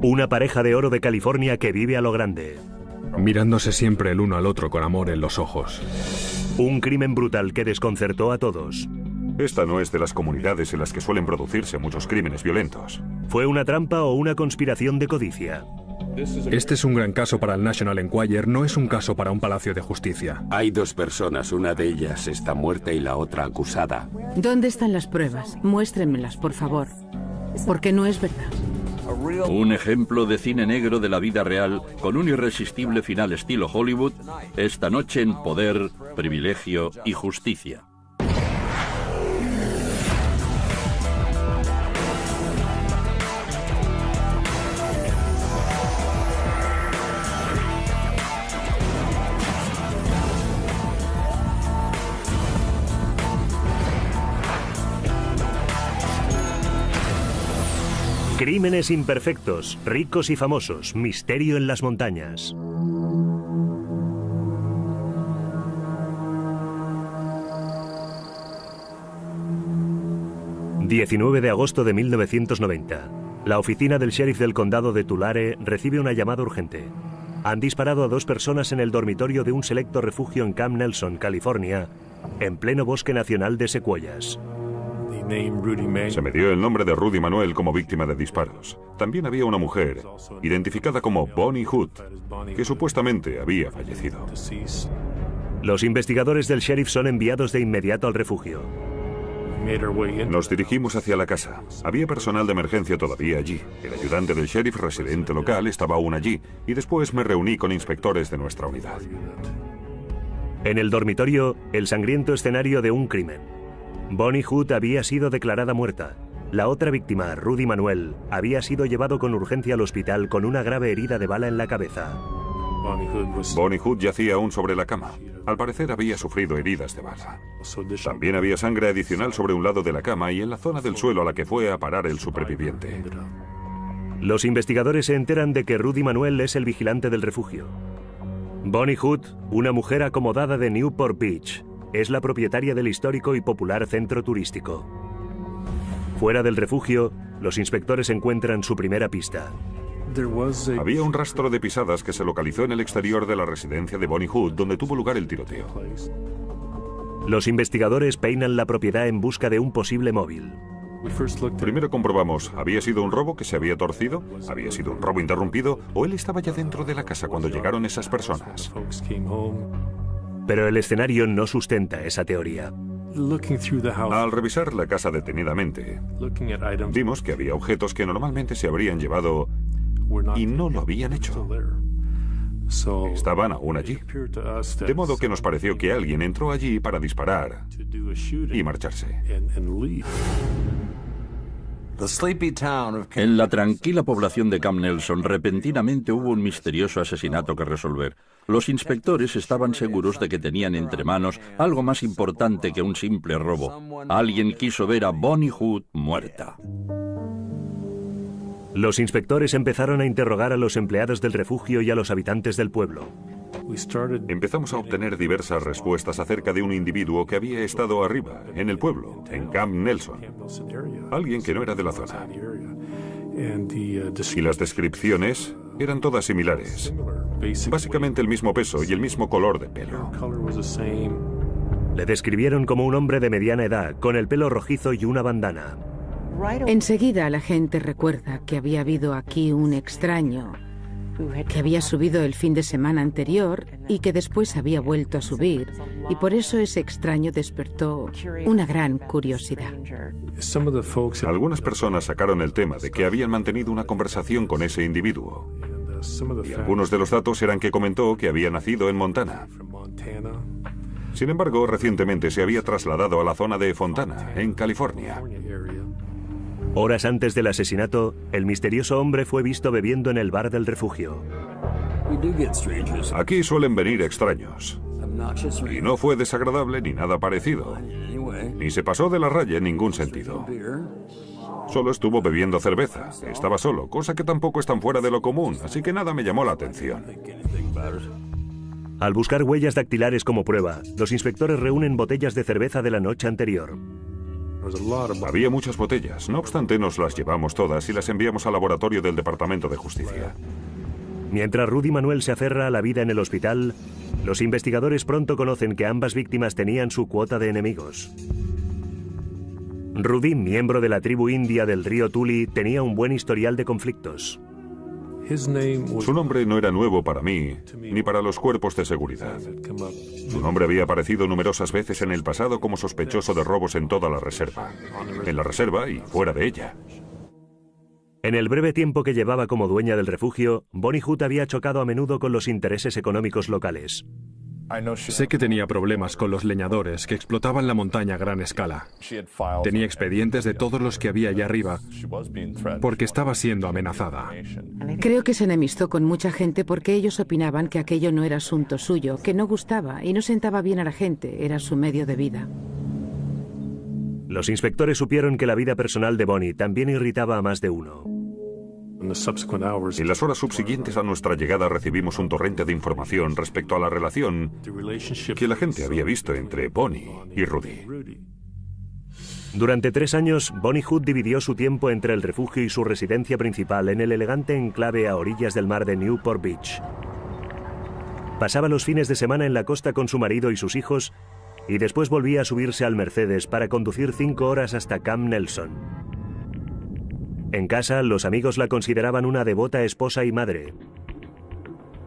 Una pareja de oro de California que vive a lo grande. Mirándose siempre el uno al otro con amor en los ojos. Un crimen brutal que desconcertó a todos. Esta no es de las comunidades en las que suelen producirse muchos crímenes violentos. ¿Fue una trampa o una conspiración de codicia? Este es un gran caso para el National Enquirer, no es un caso para un palacio de justicia. Hay dos personas, una de ellas está muerta y la otra acusada. ¿Dónde están las pruebas? Muéstrenmelas, por favor. Porque no es verdad. Un ejemplo de cine negro de la vida real con un irresistible final estilo Hollywood, esta noche en Poder, Privilegio y Justicia. Crímenes imperfectos, ricos y famosos, misterio en las montañas. ...19 de agosto de 1990... La oficina del sheriff del condado de Tulare recibe una llamada urgente. Han disparado a 2 personas en el dormitorio de un selecto refugio en Camp Nelson, California... ...en pleno bosque nacional de secuoyas. Se me dio el nombre de Rudy Manuel como víctima de disparos. También había una mujer, identificada como Bonnie Hood, que supuestamente había fallecido. Los investigadores del sheriff son enviados de inmediato al refugio. Nos dirigimos hacia la casa. Había personal de emergencia todavía allí. El ayudante del sheriff residente local estaba aún allí, y después me reuní con inspectores de nuestra unidad. En el dormitorio, el sangriento escenario de un crimen. Bonnie Hood había sido declarada muerta. La otra víctima, Rudy Manuel, había sido llevado con urgencia al hospital con una grave herida de bala en la cabeza. Bonnie Hood yacía aún sobre la cama. Al parecer había sufrido heridas de bala. También había sangre adicional sobre un lado de la cama y en la zona del suelo a la que fue a parar el superviviente. Los investigadores se enteran de que Rudy Manuel es el vigilante del refugio. Bonnie Hood, una mujer acomodada de Newport Beach, es la propietaria del histórico y popular centro turístico. Fuera del refugio, los inspectores encuentran su primera pista. Había un rastro de pisadas que se localizó en el exterior de la residencia de Bonnie Hood, donde tuvo lugar el tiroteo. Los investigadores peinan la propiedad en busca de un posible móvil. Primero comprobamos, ¿había sido un robo que se había torcido? ¿Había sido un robo interrumpido? ¿O él estaba ya dentro de la casa cuando llegaron esas personas? Pero el escenario no sustenta esa teoría. Al revisar la casa detenidamente, vimos que había objetos que normalmente se habrían llevado y no lo habían hecho. Estaban aún allí. De modo que nos pareció que alguien entró allí para disparar y marcharse. En la tranquila población de Camp Nelson, repentinamente hubo un misterioso asesinato que resolver. Los inspectores estaban seguros de que tenían entre manos algo más importante que un simple robo. Alguien quiso ver a Bonnie Hood muerta. Los inspectores empezaron a interrogar a los empleados del refugio y a los habitantes del pueblo. Empezamos a obtener diversas respuestas acerca de un individuo que había estado arriba, en el pueblo, en Camp Nelson. Alguien que no era de la zona. Y las descripciones eran todas similares. Básicamente el mismo peso y el mismo color de pelo. Le describieron como un hombre de mediana edad, con el pelo rojizo y una bandana. Enseguida la gente recuerda que había habido aquí un extraño que había subido el fin de semana anterior y que después había vuelto a subir, y por eso ese extraño despertó una gran curiosidad. Algunas personas sacaron el tema de que habían mantenido una conversación con ese individuo. Y algunos de los datos eran que comentó que había nacido en Montana. Sin embargo, recientemente se había trasladado a la zona de Fontana, en California. Horas antes del asesinato, el misterioso hombre fue visto bebiendo en el bar del refugio. Aquí suelen venir extraños. Y no fue desagradable ni nada parecido. Ni se pasó de la raya en ningún sentido. Solo estuvo bebiendo cerveza. Estaba solo, cosa que tampoco es tan fuera de lo común, así que nada me llamó la atención. Al buscar huellas dactilares como prueba, los inspectores reúnen botellas de cerveza de la noche anterior. Había muchas botellas, no obstante nos las llevamos todas y las enviamos al laboratorio del Departamento de Justicia. Mientras Rudy Manuel se aferra a la vida en el hospital, los investigadores pronto conocen que ambas víctimas tenían su cuota de enemigos. Rudy, miembro de la tribu india del río Tuli, tenía un buen historial de conflictos. Su nombre no era nuevo para mí, ni para los cuerpos de seguridad. Su nombre había aparecido numerosas veces en el pasado como sospechoso de robos en toda la reserva. En la reserva y fuera de ella. En el breve tiempo que llevaba como dueña del refugio, Bonnie Hood había chocado a menudo con los intereses económicos locales. Sé que tenía problemas con los leñadores que explotaban la montaña a gran escala. Tenía expedientes de todos los que había allá arriba porque estaba siendo amenazada. Creo que se enemistó con mucha gente porque ellos opinaban que aquello no era asunto suyo, que no gustaba y no sentaba bien a la gente, era su medio de vida. Los inspectores supieron que la vida personal de Bonnie también irritaba a más de uno. En las horas subsiguientes a nuestra llegada recibimos un torrente de información respecto a la relación que la gente había visto entre Bonnie y Rudy. Durante 3 años, Bonnie Hood dividió su tiempo entre el refugio y su residencia principal en el elegante enclave a orillas del mar de Newport Beach. Pasaba los fines de semana en la costa con su marido y sus hijos y después volvía a subirse al Mercedes para conducir 5 horas hasta Camp Nelson. En casa, los amigos la consideraban una devota esposa y madre.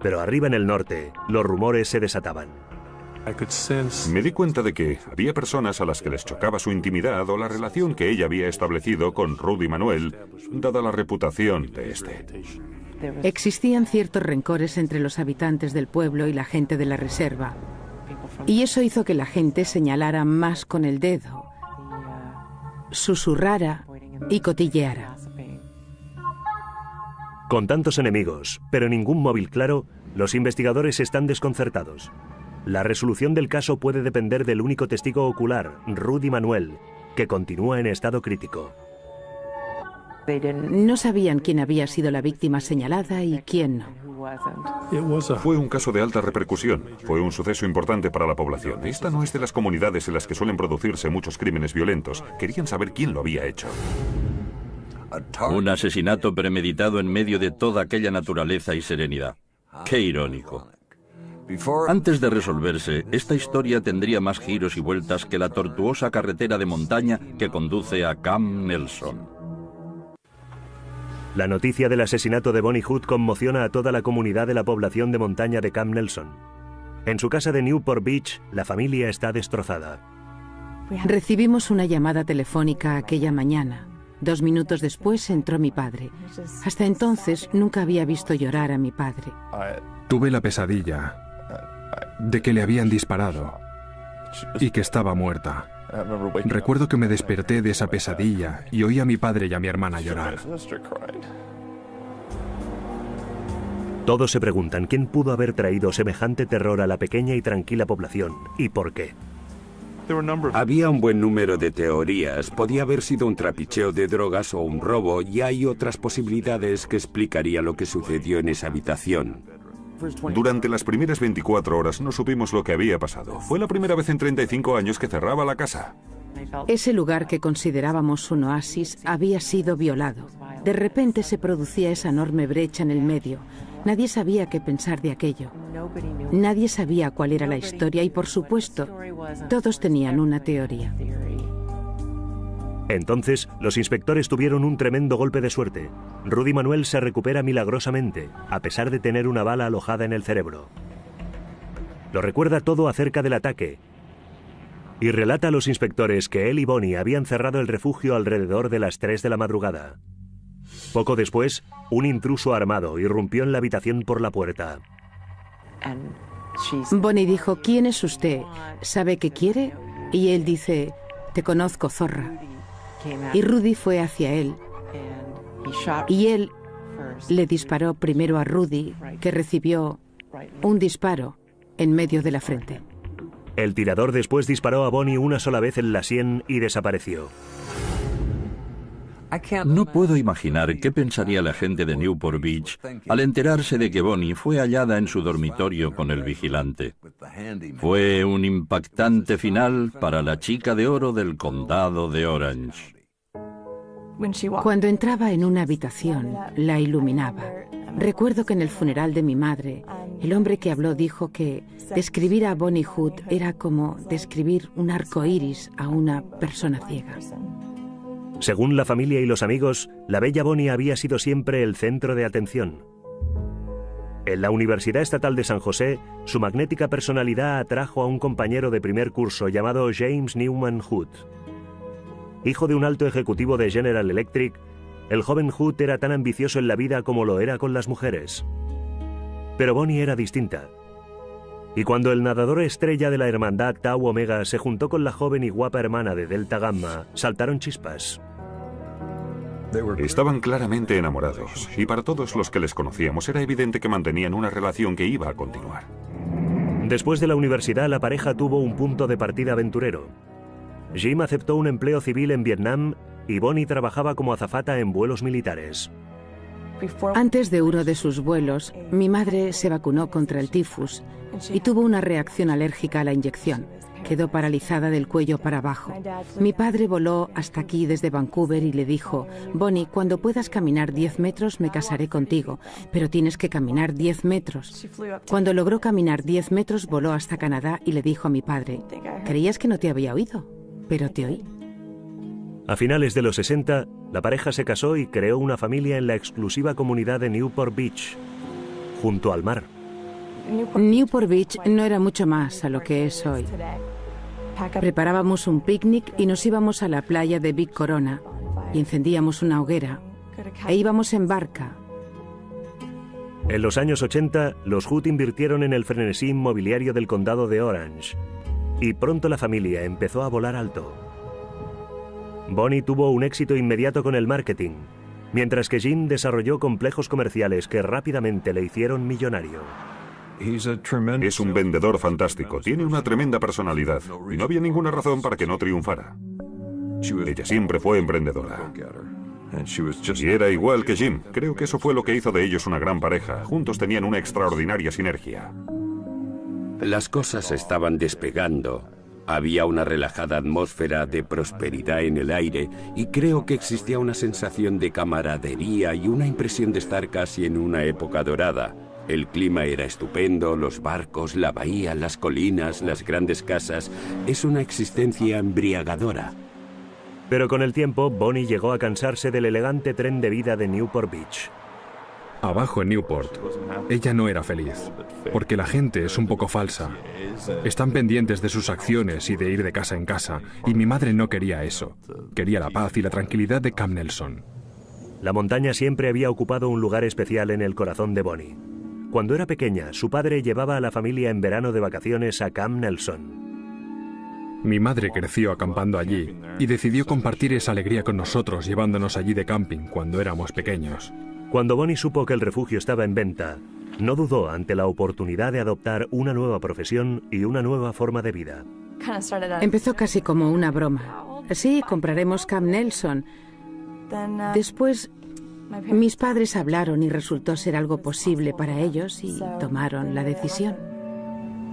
Pero arriba en el norte, los rumores se desataban. Me di cuenta de que había personas a las que les chocaba su intimidad o la relación que ella había establecido con Rudy Manuel, dada la reputación de este. Existían ciertos rencores entre los habitantes del pueblo y la gente de la reserva. Y eso hizo que la gente señalara más con el dedo, susurrara y cotilleara. Con tantos enemigos, pero ningún móvil claro, los investigadores están desconcertados. La resolución del caso puede depender del único testigo ocular, Rudy Manuel, que continúa en estado crítico. No sabían quién había sido la víctima señalada y quién no. Fue un caso de alta repercusión. Fue un suceso importante para la población. Esta no es de las comunidades en las que suelen producirse muchos crímenes violentos. Querían saber quién lo había hecho. Un asesinato premeditado en medio de toda aquella naturaleza y serenidad. ¡Qué irónico! Antes de resolverse, esta historia tendría más giros y vueltas que la tortuosa carretera de montaña que conduce a Camp Nelson. La noticia del asesinato de Bonnie Hood conmociona a toda la comunidad de la población de montaña de Camp Nelson. En su casa de Newport Beach, la familia está destrozada. Recibimos una llamada telefónica aquella mañana. 2 minutos después entró mi padre. Hasta entonces nunca había visto llorar a mi padre. Tuve la pesadilla de que le habían disparado y que estaba muerta. Recuerdo que me desperté de esa pesadilla y oí a mi padre y a mi hermana llorar. Todos se preguntan quién pudo haber traído semejante terror a la pequeña y tranquila población y por qué. Había un buen número de teorías. Podía haber sido un trapicheo de drogas o un robo, y hay otras posibilidades que explicarían lo que sucedió en esa habitación. Durante las primeras 24 horas no supimos lo que había pasado. Fue la primera vez en 35 años que cerraba la casa. Ese lugar que considerábamos un oasis había sido violado. De repente se producía esa enorme brecha en el medio. Nadie sabía qué pensar de aquello. Nadie sabía cuál era la historia y, por supuesto, todos tenían una teoría. Entonces, los inspectores tuvieron un tremendo golpe de suerte. Rudy Manuel se recupera milagrosamente, a pesar de tener una bala alojada en el cerebro. Lo recuerda todo acerca del ataque y relata a los inspectores que él y Bonnie habían cerrado el refugio alrededor de las 3 de la madrugada. Poco después, un intruso armado irrumpió en la habitación por la puerta. Bonnie dijo, ¿quién es usted? ¿Sabe qué quiere? Y él dice, te conozco, zorra. Y Rudy fue hacia él. Y él le disparó primero a Rudy, que recibió un disparo en medio de la frente. El tirador después disparó a Bonnie una sola vez en la sien y desapareció. No puedo imaginar qué pensaría la gente de Newport Beach al enterarse de que Bonnie fue hallada en su dormitorio con el vigilante. Fue un impactante final para la chica de oro del condado de Orange. Cuando entraba en una habitación, la iluminaba. Recuerdo que en el funeral de mi madre, el hombre que habló dijo que describir a Bonnie Hood era como describir un arco iris a una persona ciega. Según la familia y los amigos, la bella Bonnie había sido siempre el centro de atención. En la Universidad Estatal de San José, su magnética personalidad atrajo a un compañero de primer curso llamado James Newman Hood. Hijo de un alto ejecutivo de General Electric, el joven Hood era tan ambicioso en la vida como lo era con las mujeres. Pero Bonnie era distinta. Y cuando el nadador estrella de la hermandad Tau Omega se juntó con la joven y guapa hermana de Delta Gamma, saltaron chispas. Estaban claramente enamorados, y para todos los que les conocíamos era evidente que mantenían una relación que iba a continuar. Después de la universidad, la pareja tuvo un punto de partida aventurero. Jim aceptó un empleo civil en Vietnam y Bonnie trabajaba como azafata en vuelos militares. Antes de uno de sus vuelos, mi madre se vacunó contra el tifus y tuvo una reacción alérgica a la inyección. Quedó paralizada del cuello para abajo. Mi padre voló hasta aquí desde Vancouver y le dijo: Bonnie, cuando puedas caminar 10 metros me casaré contigo, pero tienes que caminar 10 metros. Cuando logró caminar 10 metros voló hasta Canadá y le dijo a mi padre: ¿creías que no te había oído? Pero te oí. A finales de los 60, la pareja se casó y creó una familia en la exclusiva comunidad de Newport Beach, junto al mar. Newport Beach no era mucho más a lo que es hoy. Preparábamos un picnic y nos íbamos a la playa de Big Corona y encendíamos una hoguera e íbamos en barca. En los años 80, los Hood invirtieron en el frenesí inmobiliario del condado de Orange y pronto la familia empezó a volar alto. Bonnie tuvo un éxito inmediato con el marketing, mientras que Jim desarrolló complejos comerciales que rápidamente le hicieron millonario. Es un vendedor fantástico, tiene una tremenda personalidad y no había ninguna razón para que no triunfara. Ella siempre fue emprendedora. Y era igual que Jim. Creo que eso fue lo que hizo de ellos una gran pareja. Juntos tenían una extraordinaria sinergia. Las cosas estaban despegando. Había una relajada atmósfera de prosperidad en el aire y creo que existía una sensación de camaradería y una impresión de estar casi en una época dorada. El clima era estupendo, los barcos, la bahía, las colinas, las grandes casas. Es una existencia embriagadora. Pero con el tiempo, Bonnie llegó a cansarse del elegante tren de vida de Newport Beach. Abajo en Newport, ella no era feliz, porque la gente es un poco falsa. Están pendientes de sus acciones y de ir de casa en casa, y mi madre no quería eso. Quería la paz y la tranquilidad de Camp Nelson. La montaña siempre había ocupado un lugar especial en el corazón de Bonnie. Cuando era pequeña, su padre llevaba a la familia en verano de vacaciones a Camp Nelson. Mi madre creció acampando allí y decidió compartir esa alegría con nosotros llevándonos allí de camping cuando éramos pequeños. Cuando Bonnie supo que el refugio estaba en venta, no dudó ante la oportunidad de adoptar una nueva profesión y una nueva forma de vida. Empezó casi como una broma. Sí, compraremos Camp Nelson. Después, mis padres hablaron y resultó ser algo posible para ellos y tomaron la decisión.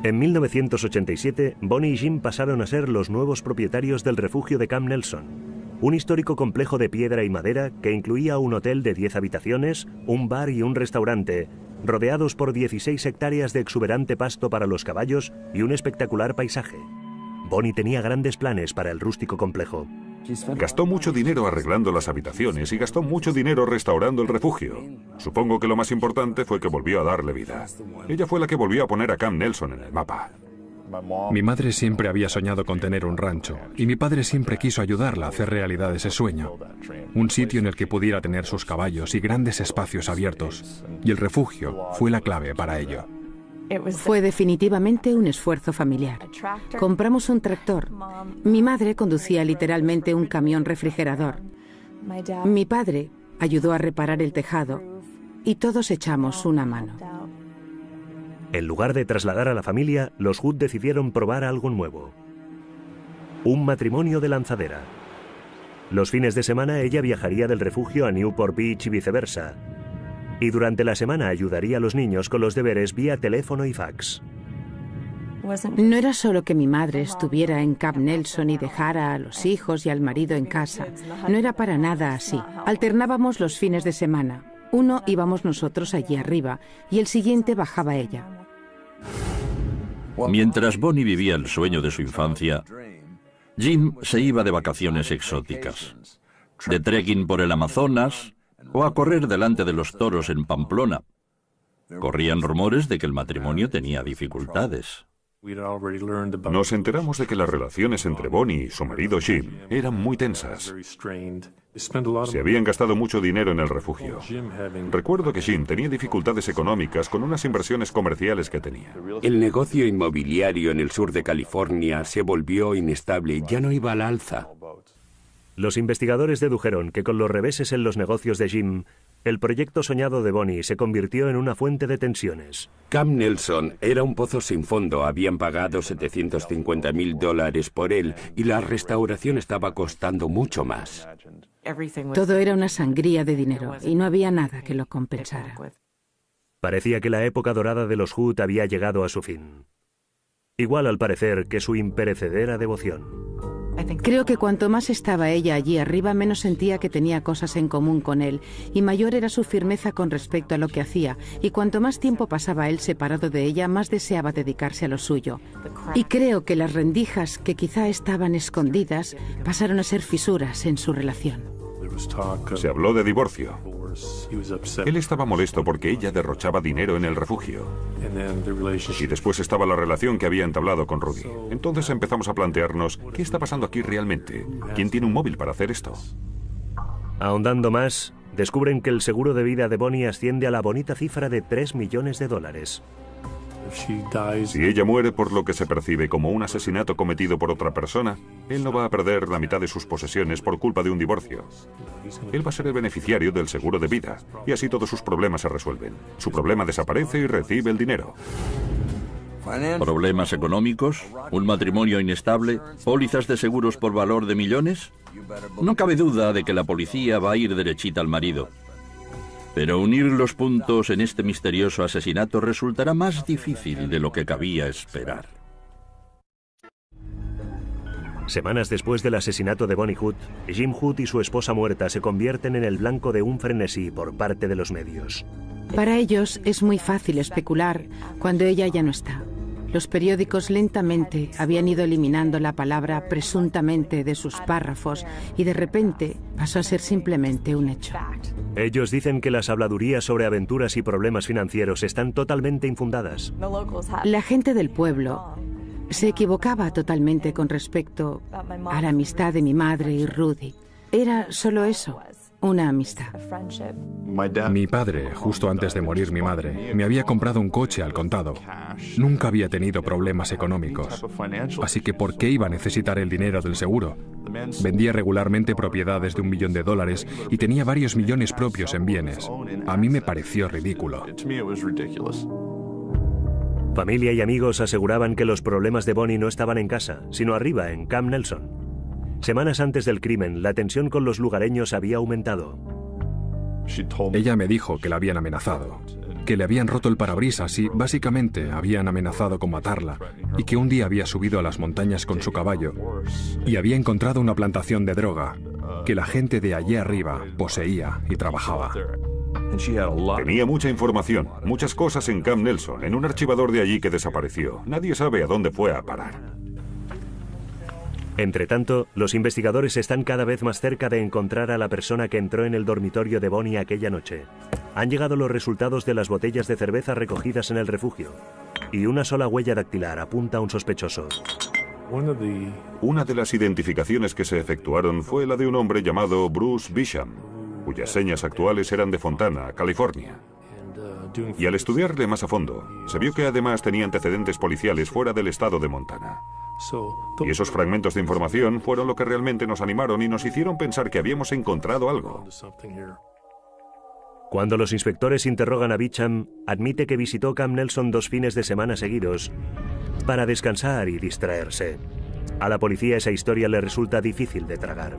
En 1987, Bonnie y Jim pasaron a ser los nuevos propietarios del refugio de Camp Nelson, un histórico complejo de piedra y madera que incluía un hotel de 10 habitaciones, un bar y un restaurante, rodeados por 16 hectáreas de exuberante pasto para los caballos y un espectacular paisaje. Bonnie tenía grandes planes para el rústico complejo. Gastó mucho dinero arreglando las habitaciones y gastó mucho dinero restaurando el refugio. Supongo que lo más importante fue que volvió a darle vida. Ella fue la que volvió a poner a Camp Nelson en el mapa. Mi madre siempre había soñado con tener un rancho y mi padre siempre quiso ayudarla a hacer realidad ese sueño. Un sitio en el que pudiera tener sus caballos y grandes espacios abiertos. Y el refugio fue la clave para ello. Fue definitivamente un esfuerzo familiar. Compramos un tractor. Mi madre conducía literalmente un camión refrigerador. Mi padre ayudó a reparar el tejado y todos echamos una mano. En lugar de trasladar a la familia, los Hood decidieron probar algo nuevo. Un matrimonio de lanzadera. Los fines de semana ella viajaría del refugio a Newport Beach y viceversa. Y durante la semana ayudaría a los niños con los deberes vía teléfono y fax. No era solo que mi madre estuviera en Camp Nelson y dejara a los hijos y al marido en casa. No era para nada así. Alternábamos los fines de semana. Uno íbamos nosotros allí arriba y el siguiente bajaba ella. Mientras Bonnie vivía el sueño de su infancia, Jim se iba de vacaciones exóticas, de trekking por el Amazonas o a correr delante de los toros en Pamplona. Corrían rumores de que el matrimonio tenía dificultades. Nos enteramos de que las relaciones entre Bonnie y su marido Jim eran muy tensas. Se habían gastado mucho dinero en el refugio. Recuerdo que Jim tenía dificultades económicas con unas inversiones comerciales que tenía. El negocio inmobiliario en el sur de California se volvió inestable y ya no iba al alza. Los investigadores dedujeron que con los reveses en los negocios de Jim, el proyecto soñado de Bonnie se convirtió en una fuente de tensiones. Camp Nelson era un pozo sin fondo. Habían pagado $750,000 por él y la restauración estaba costando mucho más. Todo era una sangría de dinero y no había nada que lo compensara. Parecía que la época dorada de los Hood había llegado a su fin. Igual al parecer que su imperecedera devoción. Creo que cuanto más estaba ella allí arriba, menos sentía que tenía cosas en común con él, y mayor era su firmeza con respecto a lo que hacía, y cuanto más tiempo pasaba él separado de ella, más deseaba dedicarse a lo suyo. Y creo que las rendijas que quizá estaban escondidas pasaron a ser fisuras en su relación. Se habló de divorcio. Él estaba molesto porque ella derrochaba dinero en el refugio. Y después estaba la relación que había entablado con Rudy. Entonces empezamos a plantearnos, ¿qué está pasando aquí realmente? ¿Quién tiene un móvil para hacer esto? Ahondando más, descubren que el seguro de vida de Bonnie asciende a la bonita cifra de $3 millones. Si ella muere por lo que se percibe como un asesinato cometido por otra persona, él no va a perder la mitad de sus posesiones por culpa de un divorcio. Él va a ser el beneficiario del seguro de vida, y así todos sus problemas se resuelven. Su problema desaparece y recibe el dinero. ¿Problemas económicos? ¿Un matrimonio inestable? ¿Pólizas de seguros por valor de millones? No cabe duda de que la policía va a ir derechita al marido. Pero unir los puntos en este misterioso asesinato resultará más difícil de lo que cabía esperar. Semanas después del asesinato de Bonnie Hood, Jim Hood y su esposa muerta se convierten en el blanco de un frenesí por parte de los medios. Para ellos es muy fácil especular cuando ella ya no está. Los periódicos lentamente habían ido eliminando la palabra presuntamente de sus párrafos y de repente pasó a ser simplemente un hecho. Ellos dicen que las habladurías sobre aventuras y problemas financieros están totalmente infundadas. La gente del pueblo se equivocaba totalmente con respecto a la amistad de mi madre y Rudy. Era solo eso, una amistad. Mi padre, justo antes de morir mi madre, me había comprado un coche al contado. Nunca había tenido problemas económicos. Así que ¿por qué iba a necesitar el dinero del seguro? Vendía regularmente propiedades de $1 millón y tenía varios millones propios en bienes. A mí me pareció ridículo. Familia y amigos aseguraban que los problemas de Bonnie no estaban en casa, sino arriba, en Camp Nelson. Semanas antes del crimen, la tensión con los lugareños había aumentado. Ella me dijo que la habían amenazado, que le habían roto el parabrisas y, básicamente, habían amenazado con matarla, y que un día había subido a las montañas con su caballo y había encontrado una plantación de droga que la gente de allí arriba poseía y trabajaba. Tenía mucha información, muchas cosas en Camp Nelson, en un archivador de allí que desapareció. Nadie sabe a dónde fue a parar. Entretanto, los investigadores están cada vez más cerca de encontrar a la persona que entró en el dormitorio de Bonnie aquella noche. Han llegado los resultados de las botellas de cerveza recogidas en el refugio, y una sola huella dactilar apunta a un sospechoso. Una de las identificaciones que se efectuaron fue la de un hombre llamado Bruce Bisham, cuyas señas actuales eran de Fontana, California. Y al estudiarle más a fondo, se vio que además tenía antecedentes policiales fuera del estado de Montana. Y esos fragmentos de información fueron lo que realmente nos animaron y nos hicieron pensar que habíamos encontrado algo. Cuando los inspectores interrogan a Beecham, admite que visitó Camp Nelson 2 fines de semana seguidos para descansar y distraerse. A la policía esa historia le resulta difícil de tragar.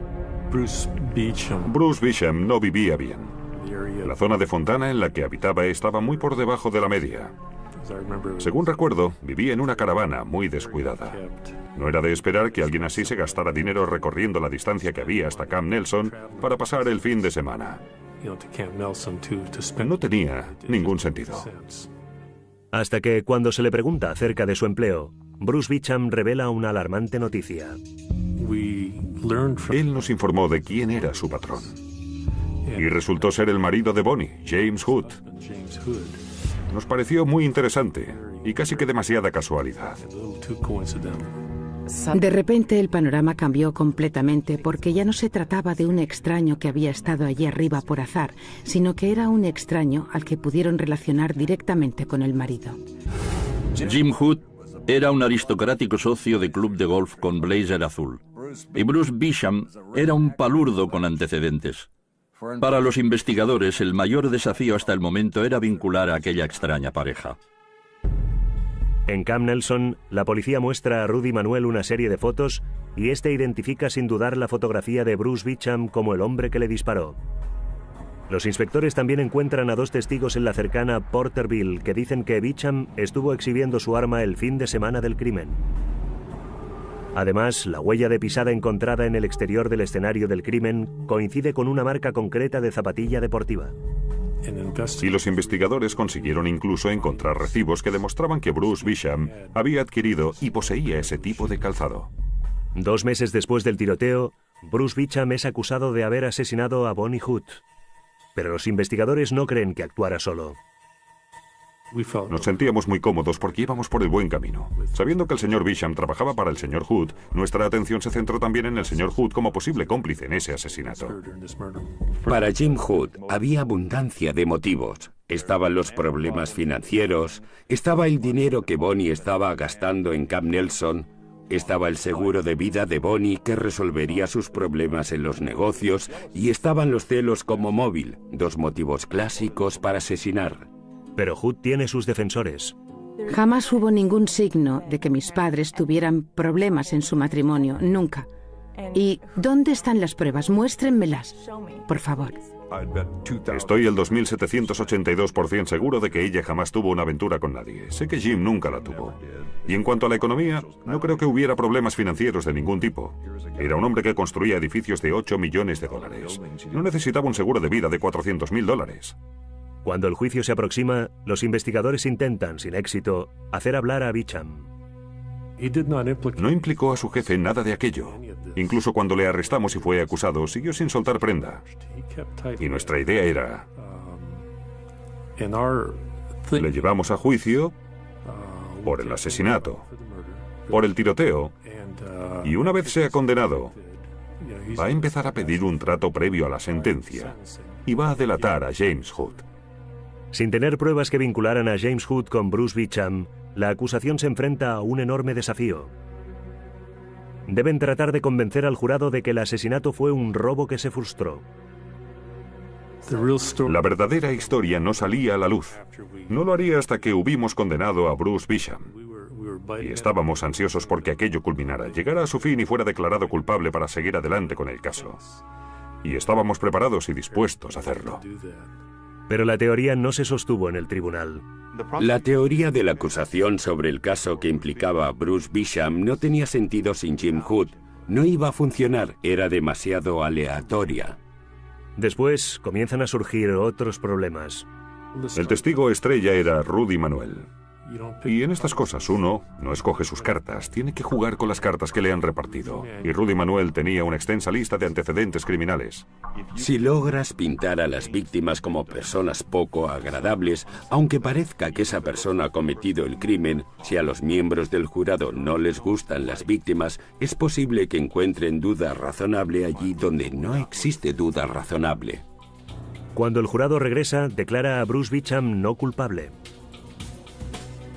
Bruce Beecham no vivía bien. La zona de Fontana en la que habitaba estaba muy por debajo de la media. Según recuerdo, vivía en una caravana muy descuidada. No era de esperar que alguien así se gastara dinero recorriendo la distancia que había hasta Camp Nelson para pasar el fin de semana. No tenía ningún sentido. Hasta que, cuando se le pregunta acerca de su empleo, Bruce Beecham revela una alarmante noticia. Él nos informó de quién era su patrón. Y resultó ser el marido de Bonnie, James Hood. Nos pareció muy interesante y casi que demasiada casualidad. De repente el panorama cambió completamente porque ya no se trataba de un extraño que había estado allí arriba por azar, sino que era un extraño al que pudieron relacionar directamente con el marido. Jim Hood era un aristocrático socio de club de golf con blazer azul. Y Bruce Beecham era un palurdo con antecedentes. Para los investigadores, el mayor desafío hasta el momento era vincular a aquella extraña pareja. En Camp Nelson, la policía muestra a Rudy Manuel una serie de fotos y este identifica sin dudar la fotografía de Bruce Beecham como el hombre que le disparó. Los inspectores también encuentran a 2 testigos en la cercana Porterville que dicen que Beecham estuvo exhibiendo su arma el fin de semana del crimen. Además, la huella de pisada encontrada en el exterior del escenario del crimen coincide con una marca concreta de zapatilla deportiva. Y los investigadores consiguieron incluso encontrar recibos que demostraban que Bruce Beecham había adquirido y poseía ese tipo de calzado. 2 meses después del tiroteo, Bruce Beecham es acusado de haber asesinado a Bonnie Hood. Pero los investigadores no creen que actuara solo. Nos sentíamos muy cómodos porque íbamos por el buen camino. Sabiendo que el señor Beecham trabajaba para el señor Hood, nuestra atención se centró también en el señor Hood como posible cómplice en ese asesinato. Para Jim Hood había abundancia de motivos. Estaban los problemas financieros, estaba el dinero que Bonnie estaba gastando en Camp Nelson, estaba el seguro de vida de Bonnie que resolvería sus problemas en los negocios y estaban los celos como móvil, 2 motivos clásicos para asesinar. Pero Hood tiene sus defensores. Jamás hubo ningún signo de que mis padres tuvieran problemas en su matrimonio, nunca. ¿Y dónde están las pruebas? Muéstrenmelas, por favor. Estoy el 2782% seguro de que ella jamás tuvo una aventura con nadie. Sé que Jim nunca la tuvo. Y en cuanto a la economía, no creo que hubiera problemas financieros de ningún tipo. Era un hombre que construía edificios de $8 millones. No necesitaba un seguro de vida de $400.000. Cuando el juicio se aproxima, los investigadores intentan, sin éxito, hacer hablar a Beecham. No implicó a su jefe en nada de aquello. Incluso cuando le arrestamos y fue acusado, siguió sin soltar prenda. Y nuestra idea era... Le llevamos a juicio por el asesinato, por el tiroteo, y una vez sea condenado, va a empezar a pedir un trato previo a la sentencia y va a delatar a James Hood. Sin tener pruebas que vincularan a James Hood con Bruce Beecham, la acusación se enfrenta a un enorme desafío. Deben tratar de convencer al jurado de que el asesinato fue un robo que se frustró. La verdadera historia no salía a la luz. No lo haría hasta que hubimos condenado a Bruce Beecham. Y estábamos ansiosos porque aquello culminara, llegara a su fin y fuera declarado culpable para seguir adelante con el caso. Y estábamos preparados y dispuestos a hacerlo. Pero la teoría no se sostuvo en el tribunal. La teoría de la acusación sobre el caso que implicaba a Bruce Beecham no tenía sentido sin Jim Hood. No iba a funcionar, era demasiado aleatoria. Después comienzan a surgir otros problemas. El testigo estrella era Rudy Manuel. Y en estas cosas uno no escoge sus cartas, tiene que jugar con las cartas que le han repartido. Y Rudy Manuel tenía una extensa lista de antecedentes criminales. Si logras pintar a las víctimas como personas poco agradables, aunque parezca que esa persona ha cometido el crimen, si a los miembros del jurado no les gustan las víctimas, es posible que encuentren duda razonable allí donde no existe duda razonable. Cuando el jurado regresa, declara a Bruce Beecham no culpable.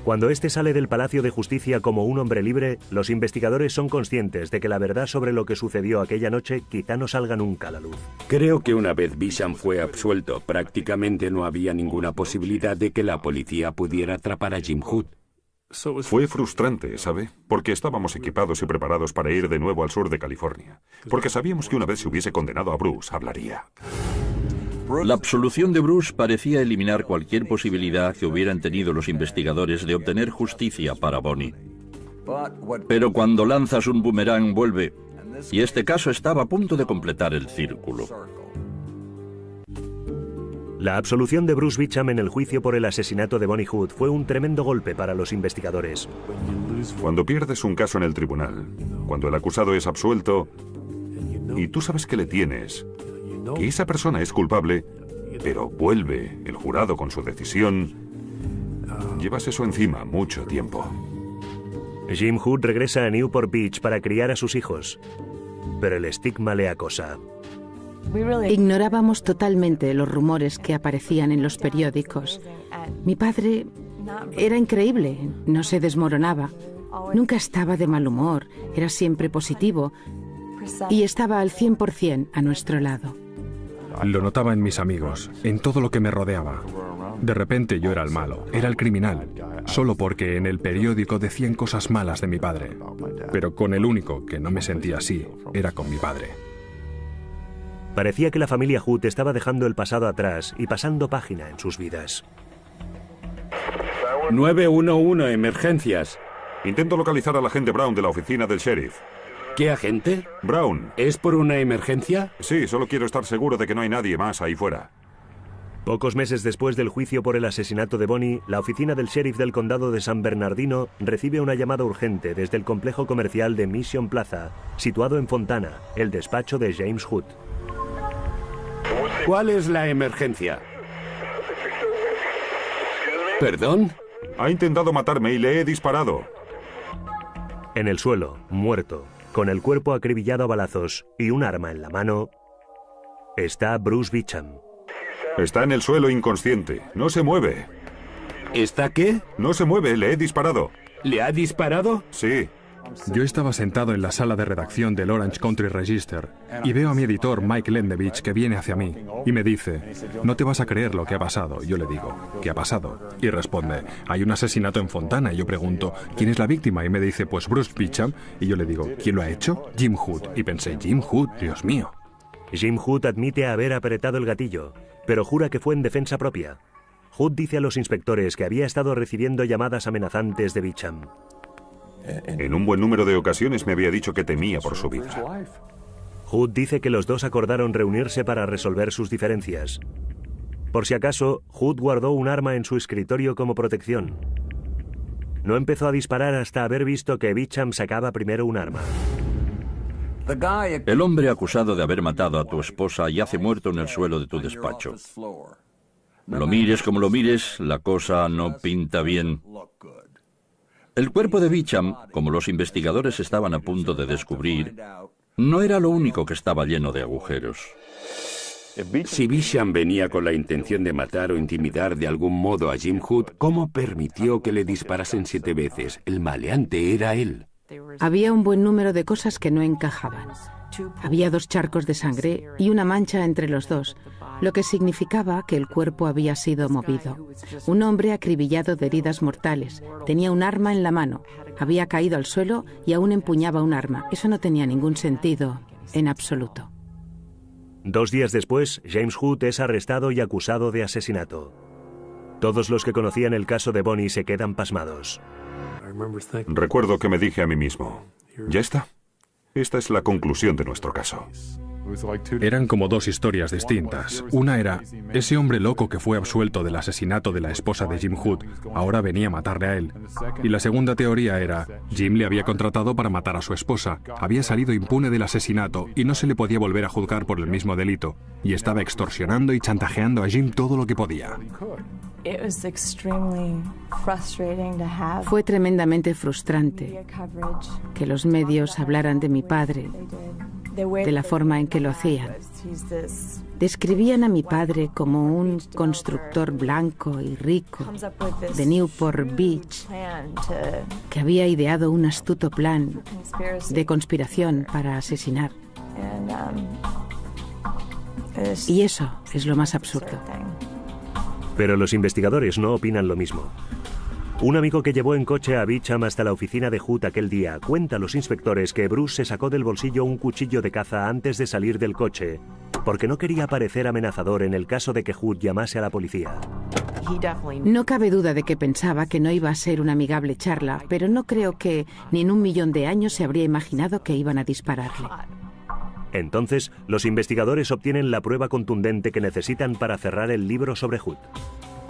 Cuando este sale del Palacio de Justicia como un hombre libre, los investigadores son conscientes de que la verdad sobre lo que sucedió aquella noche quizá no salga nunca a la luz. Creo que una vez Beecham fue absuelto, prácticamente no había ninguna posibilidad de que la policía pudiera atrapar a Jim Hood. Fue frustrante, ¿sabe? Porque estábamos equipados y preparados para ir de nuevo al sur de California. Porque sabíamos que una vez se hubiese condenado a Bruce, hablaría. La absolución de Bruce parecía eliminar cualquier posibilidad que hubieran tenido los investigadores de obtener justicia para Bonnie. Pero cuando lanzas un boomerang vuelve, y este caso estaba a punto de completar el círculo. La absolución de Bruce Beecham en el juicio por el asesinato de Bonnie Hood fue un tremendo golpe para los investigadores. Cuando pierdes un caso en el tribunal, cuando el acusado es absuelto, y tú sabes que le tienes, que esa persona es culpable, pero vuelve el jurado con su decisión, llevas eso encima mucho tiempo. Jim Hood regresa a Newport Beach para criar a sus hijos, pero el estigma le acosa. Ignorábamos totalmente los rumores que aparecían en los periódicos. Mi padre era increíble, no se desmoronaba, nunca estaba de mal humor, era siempre positivo y estaba al 100% a nuestro lado. Lo notaba en mis amigos, en todo lo que me rodeaba. De repente yo era el malo, era el criminal, solo porque en el periódico decían cosas malas de mi padre. Pero con el único que no me sentía así, era con mi padre. Parecía que la familia Hood estaba dejando el pasado atrás y pasando página en sus vidas. 911, emergencias. Intento localizar al agente Brown de la oficina del sheriff. ¿Qué agente? Brown. ¿Es por una emergencia? Sí, solo quiero estar seguro de que no hay nadie más ahí fuera. Pocos meses después del juicio por el asesinato de Bonnie, la oficina del sheriff del condado de San Bernardino recibe una llamada urgente desde el complejo comercial de Mission Plaza, situado en Fontana, el despacho de James Hood. ¿Cuál es la emergencia? ¿Perdón? Ha intentado matarme y le he disparado. En el suelo, muerto, con el cuerpo acribillado a balazos y un arma en la mano, está Bruce Beecham. Está en el suelo inconsciente. No se mueve. ¿Está qué? No se mueve, le he disparado. ¿Le ha disparado? Sí. Yo estaba sentado en la sala de redacción del Orange Country Register y veo a mi editor Mike Lendevich que viene hacia mí y me dice: no te vas a creer lo que ha pasado. Yo le digo: ¿qué ha pasado? Y responde: hay un asesinato en Fontana. Y yo pregunto: ¿quién es la víctima? Y me dice: pues Bruce Beecham. Y yo le digo: ¿quién lo ha hecho? Jim Hood. Y pensé: Jim Hood, Dios mío. Jim Hood admite haber apretado el gatillo, pero jura que fue en defensa propia. Hood dice a los inspectores que había estado recibiendo llamadas amenazantes de Beecham. En un buen número de ocasiones me había dicho que temía por su vida. Hood dice que los dos acordaron reunirse para resolver sus diferencias. Por si acaso, Hood guardó un arma en su escritorio como protección. No empezó a disparar hasta haber visto que Beecham sacaba primero un arma. El hombre acusado de haber matado a tu esposa yace muerto en el suelo de tu despacho. Lo mires como lo mires, la cosa no pinta bien. El cuerpo de Beecham, como los investigadores estaban a punto de descubrir, no era lo único que estaba lleno de agujeros. Si Beecham venía con la intención de matar o intimidar de algún modo a Jim Hood, ¿cómo permitió que le disparasen 7 veces? El maleante era él. Había un buen número de cosas que no encajaban. Había 2 charcos de sangre y una mancha entre los dos, lo que significaba que el cuerpo había sido movido. Un hombre acribillado de heridas mortales, tenía un arma en la mano, había caído al suelo y aún empuñaba un arma. Eso no tenía ningún sentido, en absoluto. 2 días después, James Hood es arrestado y acusado de asesinato. Todos los que conocían el caso de Bonnie se quedan pasmados. Recuerdo que me dije a mí mismo: ¿ya está? Esta es la conclusión de nuestro caso. Eran como 2 historias distintas. Una era: ese hombre loco que fue absuelto del asesinato de la esposa de Jim Hood, ahora venía a matarle a él. Y la segunda teoría era: Jim le había contratado para matar a su esposa, había salido impune del asesinato y no se le podía volver a juzgar por el mismo delito, y estaba extorsionando y chantajeando a Jim todo lo que podía. Fue tremendamente frustrante que los medios hablaran de mi padre de la forma en que lo hacían. Describían a mi padre como un constructor blanco y rico de Newport Beach que había ideado un astuto plan de conspiración para asesinar. Y eso es lo más absurdo. Pero los investigadores no opinan lo mismo. Un amigo que llevó en coche a Beecham hasta la oficina de Hood aquel día cuenta a los inspectores que Bruce se sacó del bolsillo un cuchillo de caza antes de salir del coche, porque no quería parecer amenazador en el caso de que Hood llamase a la policía. No cabe duda de que pensaba que no iba a ser una amigable charla, pero no creo que ni en 1.000.000 de años se habría imaginado que iban a dispararle. Entonces, los investigadores obtienen la prueba contundente que necesitan para cerrar el libro sobre Hood.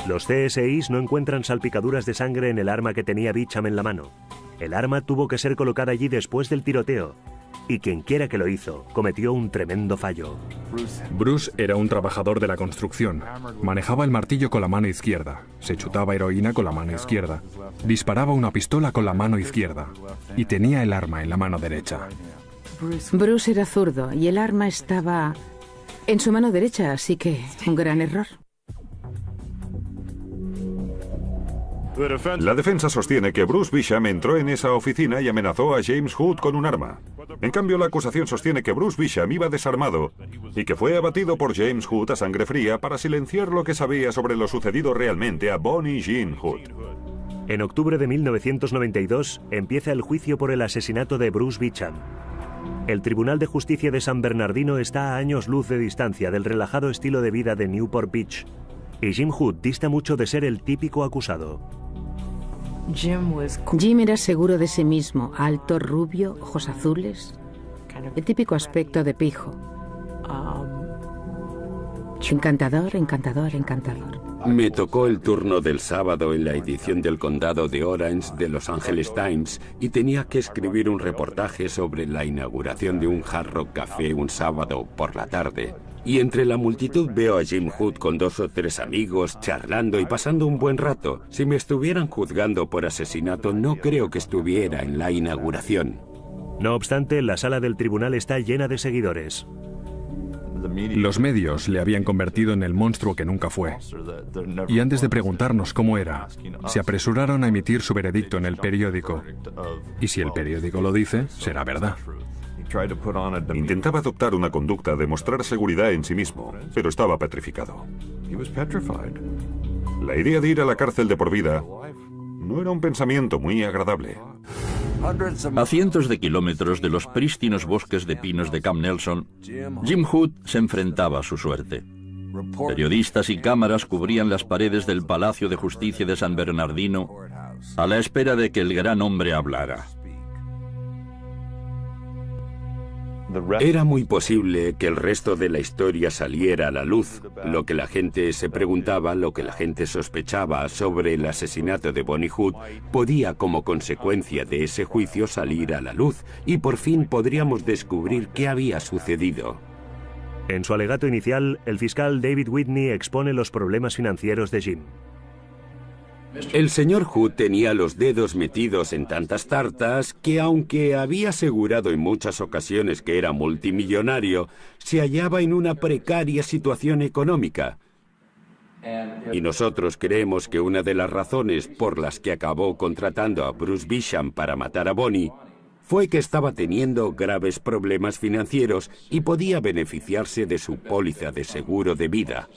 Los CSIs no encuentran salpicaduras de sangre en el arma que tenía Beecham en la mano. El arma tuvo que ser colocada allí después del tiroteo. Y quienquiera que lo hizo, cometió un tremendo fallo. Bruce era un trabajador de la construcción. Manejaba el martillo con la mano izquierda, se chutaba heroína con la mano izquierda, disparaba una pistola con la mano izquierda y tenía el arma en la mano derecha. Bruce era zurdo y el arma estaba en su mano derecha, así que un gran error. La defensa sostiene que Bruce Beecham entró en esa oficina y amenazó a James Hood con un arma. En cambio, la acusación sostiene que Bruce Beecham iba desarmado y que fue abatido por James Hood a sangre fría para silenciar lo que sabía sobre lo sucedido realmente a Bonnie Jean Hood. En octubre de 1992 empieza el juicio por el asesinato de Bruce Beecham. El Tribunal de Justicia de San Bernardino está a años luz de distancia del relajado estilo de vida de Newport Beach, y Jim Hood dista mucho de ser el típico acusado. Jim era seguro de sí mismo, alto, rubio, ojos azules, el típico aspecto de pijo. Encantador, encantador, encantador. Me tocó el turno del sábado en la edición del condado de Orange de Los Angeles Times y tenía que escribir un reportaje sobre la inauguración de un Hard Rock Café un sábado por la tarde. Y entre la multitud veo a Jim Hood con 2 o 3 amigos, charlando y pasando un buen rato. Si me estuvieran juzgando por asesinato, no creo que estuviera en la inauguración. No obstante, la sala del tribunal está llena de seguidores. Los medios le habían convertido en el monstruo que nunca fue. Y antes de preguntarnos cómo era, se apresuraron a emitir su veredicto en el periódico. Y si el periódico lo dice, será verdad. Intentaba adoptar una conducta de mostrar seguridad en sí mismo, pero estaba petrificado. La idea de ir a la cárcel de por vida no era un pensamiento muy agradable. A cientos de kilómetros de los prístinos bosques de pinos de Camp Nelson, Jim Hood se enfrentaba a su suerte. Periodistas y cámaras cubrían las paredes del Palacio de Justicia de San Bernardino a la espera de que el gran hombre hablara. Era muy posible que el resto de la historia saliera a la luz, lo que la gente se preguntaba, lo que la gente sospechaba sobre el asesinato de Bonnie Hood, podía como consecuencia de ese juicio salir a la luz y por fin podríamos descubrir qué había sucedido. En su alegato inicial, el fiscal David Whitney expone los problemas financieros de Jim. El señor Hood tenía los dedos metidos en tantas tartas que, aunque había asegurado en muchas ocasiones que era multimillonario, se hallaba en una precaria situación económica. Y nosotros creemos que una de las razones por las que acabó contratando a Bruce Beecham para matar a Bonnie fue que estaba teniendo graves problemas financieros y podía beneficiarse de su póliza de seguro de vida.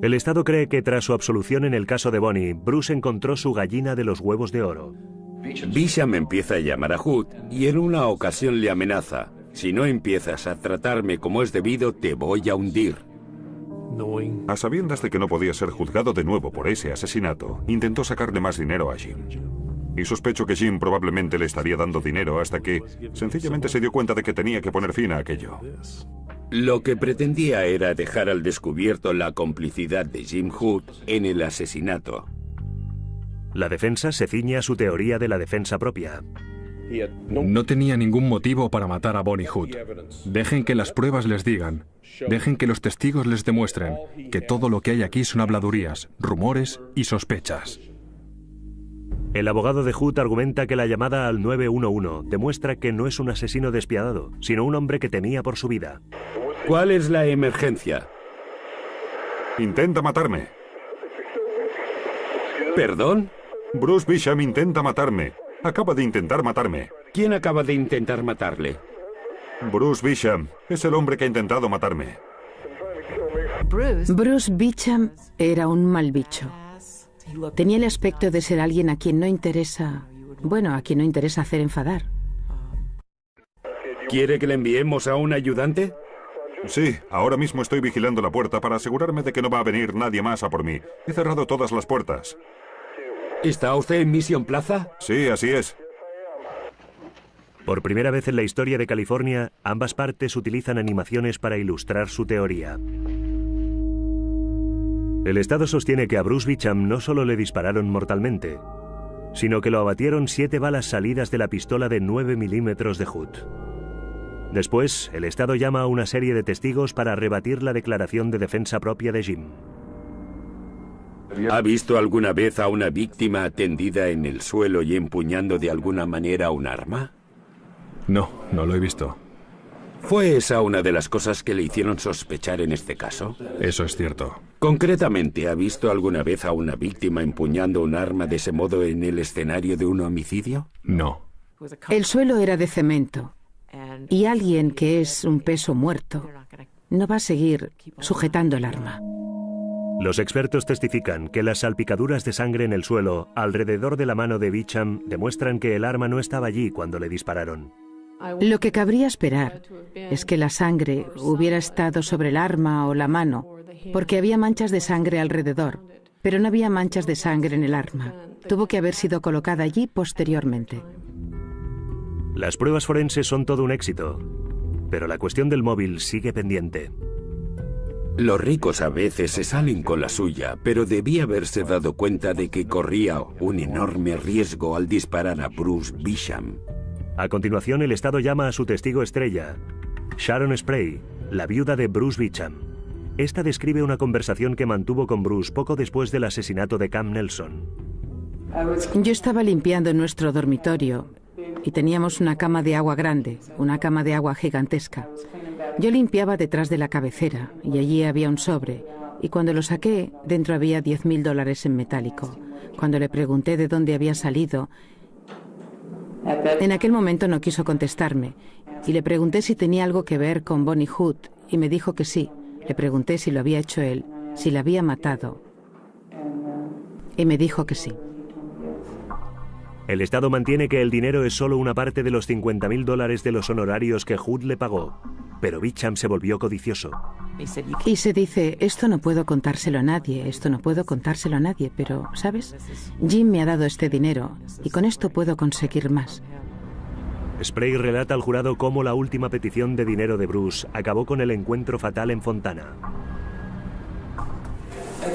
El Estado cree que tras su absolución en el caso de Bonnie, Bruce encontró su gallina de los huevos de oro. Beecham empieza a llamar a Hood y en una ocasión le amenaza: si no empiezas a tratarme como es debido, te voy a hundir. A sabiendas de que no podía ser juzgado de nuevo por ese asesinato, intentó sacarle más dinero a Jim. Y sospecho que Jim probablemente le estaría dando dinero hasta que sencillamente se dio cuenta de que tenía que poner fin a aquello. Lo que pretendía era dejar al descubierto la complicidad de Jim Hood en el asesinato. La defensa se ciñe a su teoría de la defensa propia. No tenía ningún motivo para matar a Bonnie Hood. Dejen que las pruebas les digan. Dejen que los testigos les demuestren que todo lo que hay aquí son habladurías, rumores y sospechas. El abogado de Hood argumenta que la llamada al 911 demuestra que no es un asesino despiadado, sino un hombre que temía por su vida. ¿Cuál es la emergencia? Intenta matarme. ¿Perdón? Bruce Beecham intenta matarme. Acaba de intentar matarme. ¿Quién acaba de intentar matarle? Bruce Beecham es el hombre que ha intentado matarme. Bruce Beecham era un mal bicho. Tenía el aspecto de ser alguien a quien no interesa, a quien no interesa hacer enfadar. ¿Quiere que le enviemos a un ayudante? Sí, ahora mismo estoy vigilando la puerta para asegurarme de que no va a venir nadie más a por mí. He cerrado todas las puertas. ¿Está usted en Mission Plaza? Sí, así es. Por primera vez en la historia de California, ambas partes utilizan animaciones para ilustrar su teoría. El Estado sostiene que a Bruce Beecham no solo le dispararon mortalmente, sino que lo abatieron 7 balas salidas de la pistola de 9 milímetros de Hood. Después, el Estado llama a una serie de testigos para rebatir la declaración de defensa propia de Jim. ¿Ha visto alguna vez a una víctima tendida en el suelo y empuñando de alguna manera un arma? No, no lo he visto. ¿Fue esa una de las cosas que le hicieron sospechar en este caso? Eso es cierto. Concretamente, ¿ha visto alguna vez a una víctima empuñando un arma de ese modo en el escenario de un homicidio? No. El suelo era de cemento y alguien que es un peso muerto no va a seguir sujetando el arma. Los expertos testifican que las salpicaduras de sangre en el suelo alrededor de la mano de Beecham demuestran que el arma no estaba allí cuando le dispararon. Lo que cabría esperar es que la sangre hubiera estado sobre el arma o la mano, porque había manchas de sangre alrededor, pero no había manchas de sangre en el arma. Tuvo que haber sido colocada allí posteriormente. Las pruebas forenses son todo un éxito, pero la cuestión del móvil sigue pendiente. Los ricos a veces se salen con la suya, pero debía haberse dado cuenta de que corría un enorme riesgo al disparar a Bruce Beecham. A continuación, el Estado llama a su testigo estrella, Sharon Spray, la viuda de Bruce Beecham. Esta describe una conversación que mantuvo con Bruce poco después del asesinato de Cam Nelson. Yo estaba limpiando nuestro dormitorio y teníamos una cama de agua grande, una cama de agua gigantesca. Yo limpiaba detrás de la cabecera y allí había un sobre, y cuando lo saqué, dentro había $10,000 en metálico. Cuando le pregunté de dónde había salido, en aquel momento no quiso contestarme, y le pregunté si tenía algo que ver con Bonnie Hood, y me dijo que sí. Le pregunté si lo había hecho él, si la había matado, y me dijo que sí. El Estado mantiene que el dinero es solo una parte de los $50,000 de los honorarios que Hood le pagó, pero Beecham se volvió codicioso. Y se dice, esto no puedo contárselo a nadie, esto no puedo contárselo a nadie, pero, ¿sabes? Jim me ha dado este dinero y con esto puedo conseguir más. Spray relata al jurado cómo la última petición de dinero de Bruce acabó con el encuentro fatal en Fontana.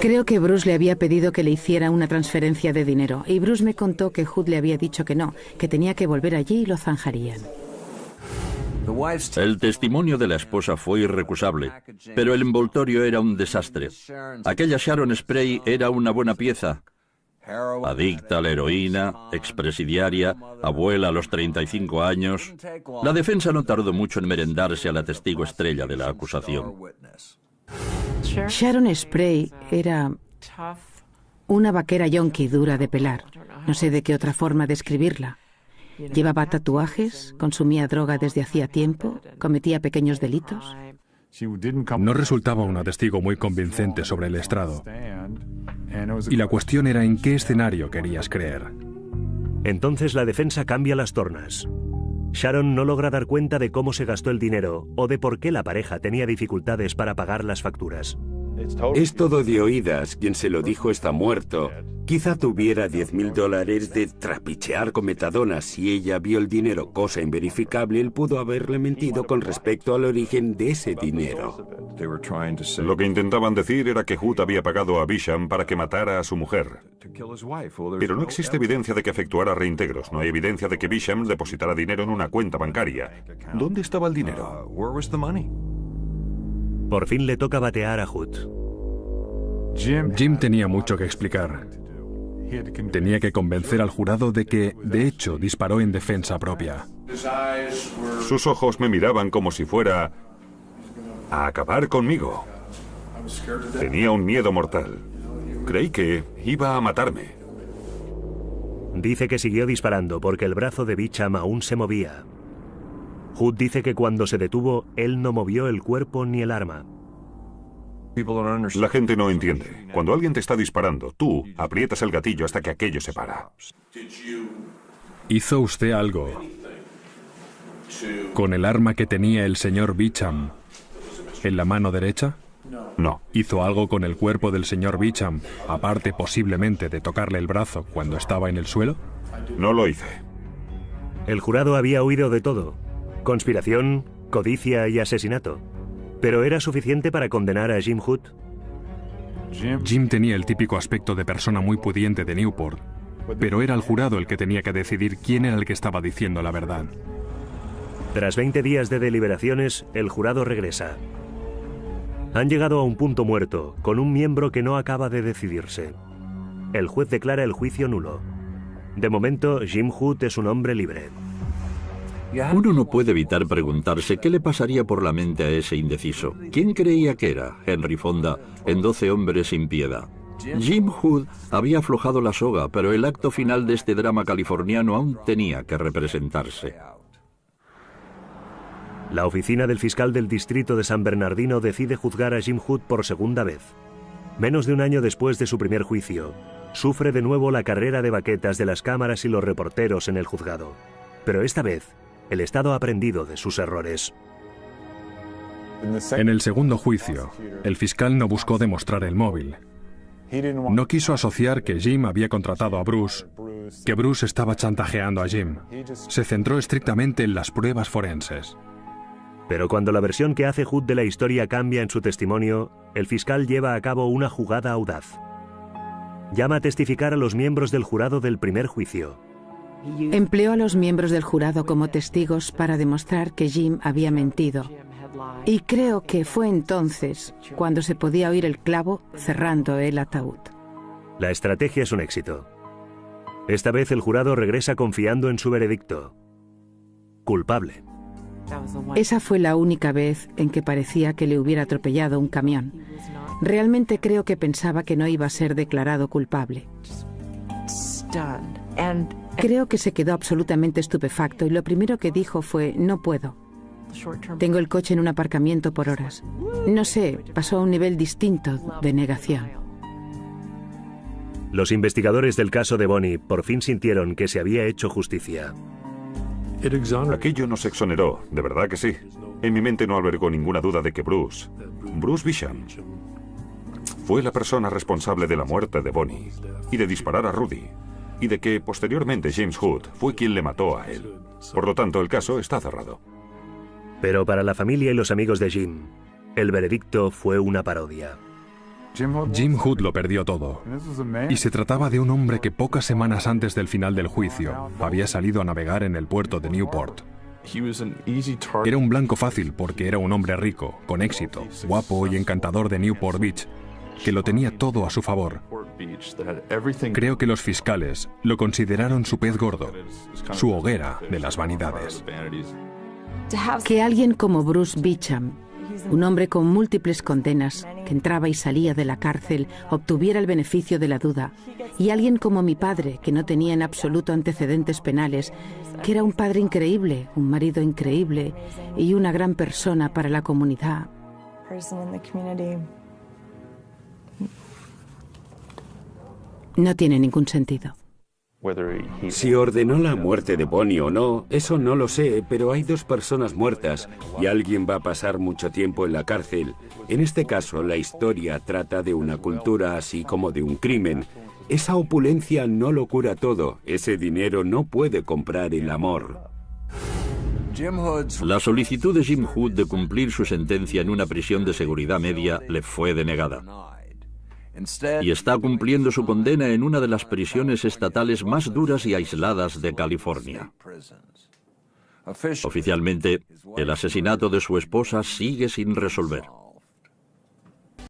Creo que Bruce le había pedido que le hiciera una transferencia de dinero y Bruce me contó que Hood le había dicho que no, que tenía que volver allí y lo zanjarían. El testimonio de la esposa fue irrecusable, pero el envoltorio era un desastre. Aquella Sharon Spray era una buena pieza. Adicta a la heroína, expresidiaria, abuela a los 35 años. La defensa no tardó mucho en merendarse a la testigo estrella de la acusación. Sharon Spray era una vaquera yonki dura de pelar. No sé de qué otra forma describirla. Llevaba tatuajes, consumía droga desde hacía tiempo, cometía pequeños delitos. No resultaba una testigo muy convincente sobre el estrado. Y la cuestión era en qué escenario querías creer. Entonces la defensa cambia las tornas. Sharon no logra dar cuenta de cómo se gastó el dinero o de por qué la pareja tenía dificultades para pagar las facturas. Es todo de oídas. Quien se lo dijo está muerto. Quizá tuviera $10,000 de trapichear con metadona. Si ella vio el dinero, cosa inverificable, él pudo haberle mentido con respecto al origen de ese dinero. Lo que intentaban decir era que Hood había pagado a Beecham para que matara a su mujer. Pero no existe evidencia de que efectuara reintegros. No hay evidencia de que Beecham depositara dinero en una cuenta bancaria. ¿Dónde estaba el dinero? Por fin le toca batear a Hood. Jim tenía mucho que explicar. Tenía que convencer al jurado de que, de hecho, disparó en defensa propia. Sus ojos me miraban como si fuera a acabar conmigo. Tenía un miedo mortal. Creí que iba a matarme. Dice que siguió disparando porque el brazo de Beecham aún se movía. Hood dice que cuando se detuvo, él no movió el cuerpo ni el arma. La gente no entiende. Cuando alguien te está disparando, tú aprietas el gatillo hasta que aquello se para. ¿Hizo usted algo con el arma que tenía el señor Beecham en la mano derecha? No. ¿Hizo algo con el cuerpo del señor Beecham, aparte posiblemente de tocarle el brazo cuando estaba en el suelo? No lo hice. El jurado había oído de todo: conspiración, codicia y asesinato. ¿Pero era suficiente para condenar a Jim Hood? Jim tenía el típico aspecto de persona muy pudiente de Newport, pero era el jurado el que tenía que decidir quién era el que estaba diciendo la verdad. Tras 20 días de deliberaciones, el jurado regresa. Han llegado a un punto muerto, con un miembro que no acaba de decidirse. El juez declara el juicio nulo. De momento, Jim Hood es un hombre libre. Uno no puede evitar preguntarse qué le pasaría por la mente a ese indeciso. ¿Quién creía que era Henry Fonda en 12 hombres sin piedad? Jim Hood había aflojado la soga, pero el acto final de este drama californiano aún tenía que representarse. La oficina del fiscal del distrito de San Bernardino decide juzgar a Jim Hood por segunda vez. Menos de un año después de su primer juicio, sufre de nuevo la carrera de baquetas de las cámaras y los reporteros en el juzgado. Pero esta vez, el Estado ha aprendido de sus errores. En el segundo juicio, el fiscal no buscó demostrar el móvil. No quiso asociar que Jim había contratado a Bruce, que Bruce estaba chantajeando a Jim. Se centró estrictamente en las pruebas forenses. Pero cuando la versión que hace Hood de la historia cambia en su testimonio, el fiscal lleva a cabo una jugada audaz. Llama a testificar a los miembros del jurado del primer juicio. Empleó a los miembros del jurado como testigos para demostrar que Jim había mentido. Y creo que fue entonces cuando se podía oír el clavo cerrando el ataúd. La estrategia es un éxito. Esta vez el jurado regresa confiando en su veredicto: culpable. Esa fue la única vez en que parecía que le hubiera atropellado un camión. Realmente creo que pensaba que no iba a ser declarado culpable. Creo que se quedó absolutamente estupefacto y lo primero que dijo fue: no puedo. Tengo el coche en un aparcamiento por horas. No sé, pasó a un nivel distinto de negación. Los investigadores del caso de Bonnie por fin sintieron que se había hecho justicia. Aquello nos exoneró, de verdad que sí. En mi mente no albergó ninguna duda de que Bruce Beecham, fue la persona responsable de la muerte de Bonnie y de disparar a Rudy, y de que posteriormente James Hood fue quien le mató a él. Por lo tanto, el caso está cerrado. Pero para la familia y los amigos de Jim, el veredicto fue una parodia. Jim Hood lo perdió todo. Y se trataba de un hombre que pocas semanas antes del final del juicio había salido a navegar en el puerto de Newport. Era un blanco fácil porque era un hombre rico, con éxito, guapo y encantador de Newport Beach, que lo tenía todo a su favor. Creo que los fiscales lo consideraron su pez gordo, su hoguera de las vanidades. Que alguien como Bruce Beecham, un hombre con múltiples condenas, que entraba y salía de la cárcel, obtuviera el beneficio de la duda, y alguien como mi padre, que no tenía en absoluto antecedentes penales, que era un padre increíble, un marido increíble y una gran persona para la comunidad. No tiene ningún sentido. Si ordenó la muerte de Bonnie o no, eso no lo sé, pero hay 2 personas muertas y alguien va a pasar mucho tiempo en la cárcel. En este caso, la historia trata de una cultura así como de un crimen. Esa opulencia no lo cura todo. Ese dinero no puede comprar el amor. La solicitud de Jim Hood de cumplir su sentencia en una prisión de seguridad media le fue denegada. Y está cumpliendo su condena en una de las prisiones estatales más duras y aisladas de California. Oficialmente, el asesinato de su esposa sigue sin resolver.